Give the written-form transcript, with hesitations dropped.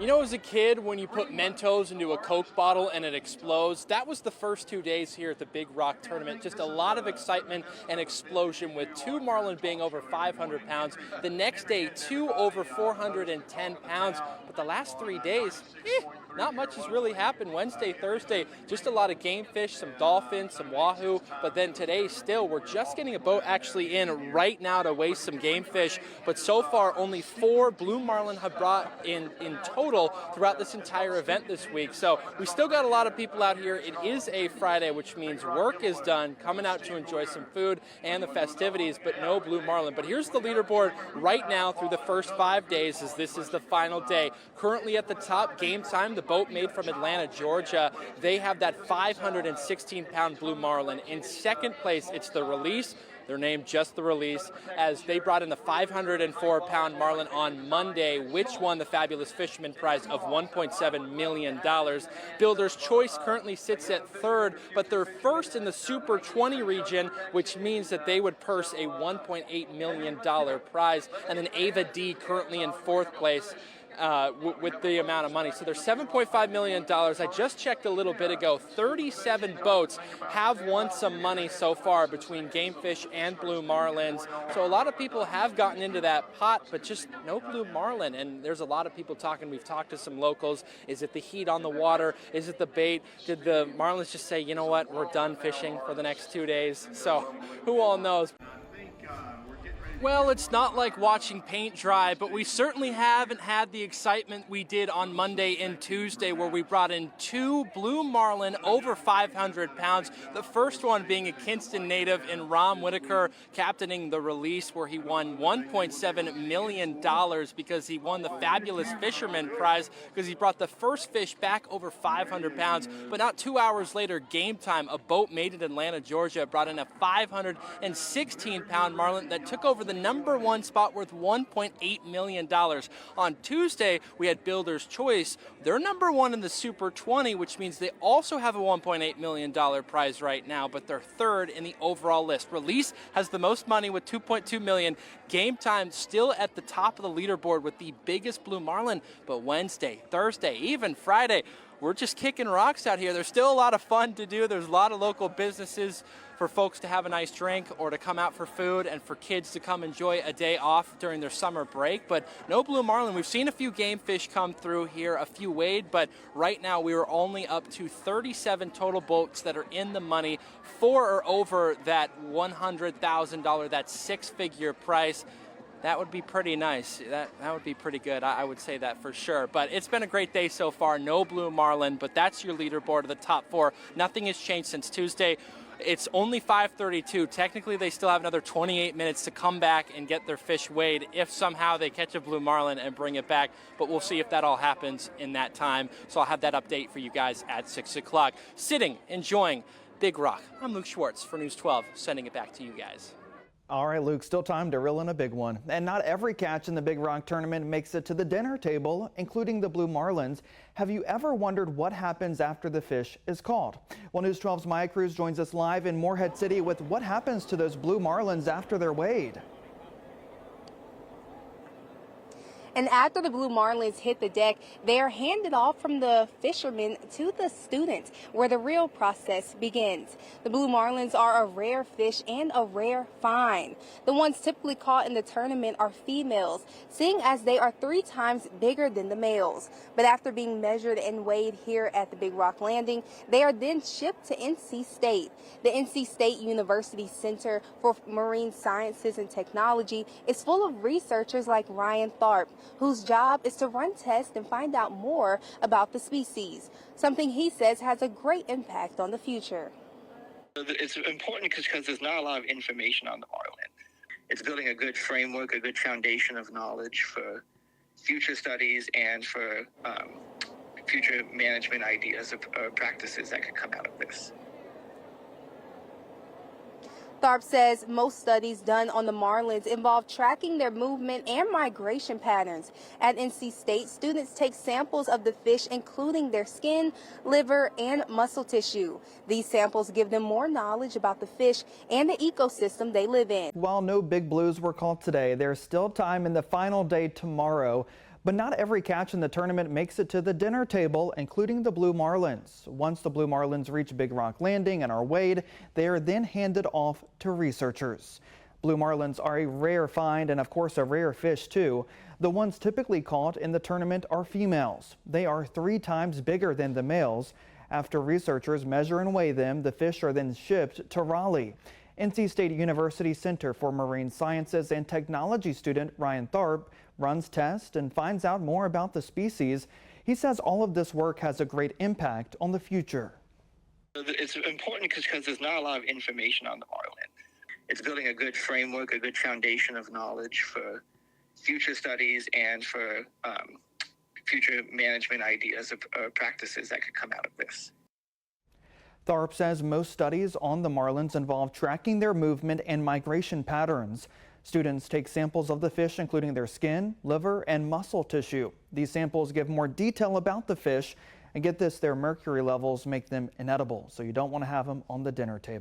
You know, as a kid, when you put Mentos into a Coke bottle and it explodes, that was the first 2 days here at the Big Rock Tournament. Just a lot of excitement and explosion with 2 Marlin being over 500 pounds. The next day, 2 over 410 pounds. But the last 3 days, not much has really happened. Wednesday, Thursday, just a lot of game fish, some dolphins, some wahoo. But then today, still, we're just getting a boat actually in right now to waste some game fish. But so far, only 4 Blue Marlin have brought in total throughout this entire event this week. So we still got a lot of people out here. It is a Friday, which means work is done, coming out to enjoy some food and the festivities, but no Blue Marlin. But here's the leaderboard right now through the first 5 days, as this is the final day. Currently at the top, Game Time, the boat made from Atlanta, Georgia. They have that 516-pound Blue Marlin. In second place, it's the Release. They're named just the Release, as they brought in the 504-pound Marlin on Monday, which won the Fabulous Fisherman Prize of $1.7 million. Builder's Choice currently sits at third, but they're first in the Super 20 region, which means that they would purse a $1.8 million prize. And then Ava D currently in fourth place. With the amount of money. So there's $7.5 million. I just checked a little bit ago. 37 boats have won some money so far between Game Fish and Blue Marlins. So a lot of people have gotten into that pot, but just no Blue Marlin. And there's a lot of people talking. We've talked to some locals. Is it the heat on the water? Is it the bait? Did the Marlins just say, you know what, we're done fishing for the next 2 days? So who all knows? Well, it's not like watching paint dry, but we certainly haven't had the excitement we did on Monday and Tuesday, where we brought in 2 Blue Marlin over 500 pounds. The first one being a Kinston native in Rom Whitaker, captaining the Release, where he won $1.7 million because he won the Fabulous Fisherman Prize because he brought the first fish back over 500 pounds. But not 2 hours later, Game Time, a boat made in Atlanta, Georgia, brought in a 516-pound Marlin that took over the #1 spot worth $1.8 million. On Tuesday, we had Builder's Choice. They're #1 in the Super 20, which means they also have a $1.8 million prize right now, but they're third in the overall list. Release has the most money with $2.2 million. Game Time still at the top of the leaderboard with the biggest Blue Marlin, but Wednesday, Thursday, even Friday, we're just kicking rocks out here. There's still a lot of fun to do. There's a lot of local businesses for folks to have a nice drink or to come out for food, and for kids to come enjoy a day off during their summer break. But no Blue Marlin. We've seen a few game fish come through here, a few wade, but right now we are only up to 37 total boats that are in the money. 4 are over that $100,000, that 6-figure price. That would be pretty nice. That would be pretty good. I would say that for sure. But it's been a great day so far. No Blue Marlin, but that's your leaderboard of the top 4. Nothing has changed since Tuesday. It's only 5:32. Technically, they still have another 28 minutes to come back and get their fish weighed if somehow they catch a Blue Marlin and bring it back. But we'll see if that all happens in that time. So I'll have that update for you guys at 6 o'clock. Sitting, enjoying Big Rock. I'm Luke Schwartz for News 12, sending it back to you guys. All right, Luke, still time to reel in a big one. And not every catch in the Big Rock tournament makes it to the dinner table, including the Blue Marlins. Have you ever wondered what happens after the fish is caught? Well, News 12's Maya Cruz joins us live in Morehead City with what happens to those Blue Marlins after they're weighed. And after the Blue Marlins hit the deck, they are handed off from the fishermen to the students, where the real process begins. The Blue Marlins are a rare fish and a rare find. The ones typically caught in the tournament are females, seeing as they are 3 times bigger than the males. But after being measured and weighed here at the Big Rock Landing, they are then shipped to NC State. The NC State University Center for Marine Sciences and Technology is full of researchers like Ryan Tharp, whose job is to run tests and find out more about the species, something he says has a great impact on the future. It's important because there's not a lot of information on the marlin. It's building a good framework, a good foundation of knowledge for future studies and for future management ideas or practices that could come out of this. Tharp says most studies done on the marlins involve tracking their movement and migration patterns. At NC State, students take samples of the fish, including their skin, liver, and muscle tissue. These samples give them more knowledge about the fish and the ecosystem they live in. While no big blues were caught today, there's still time in the final day tomorrow. But not every catch in the tournament makes it to the dinner table, including the Blue Marlins. Once the Blue Marlins reach Big Rock Landing and are weighed, they are then handed off to researchers. Blue Marlins are a rare find and, of course, a rare fish, too. The ones typically caught in the tournament are females. They are 3 times bigger than the males. After researchers measure and weigh them, the fish are then shipped to Raleigh. NC State University Center for Marine Sciences and Technology student Ryan Tharp runs tests and finds out more about the species. He says all of this work has a great impact on the future. It's important because there's not a lot of information on the marlin. It's building a good framework, a good foundation of knowledge for future studies and for future management ideas or practices that could come out of this. Tharp says most studies on the marlins involve tracking their movement and migration patterns. Students take samples of the fish, including their skin, liver, and muscle tissue. These samples give more detail about the fish, and get this, their mercury levels make them inedible, so you don't want to have them on the dinner table.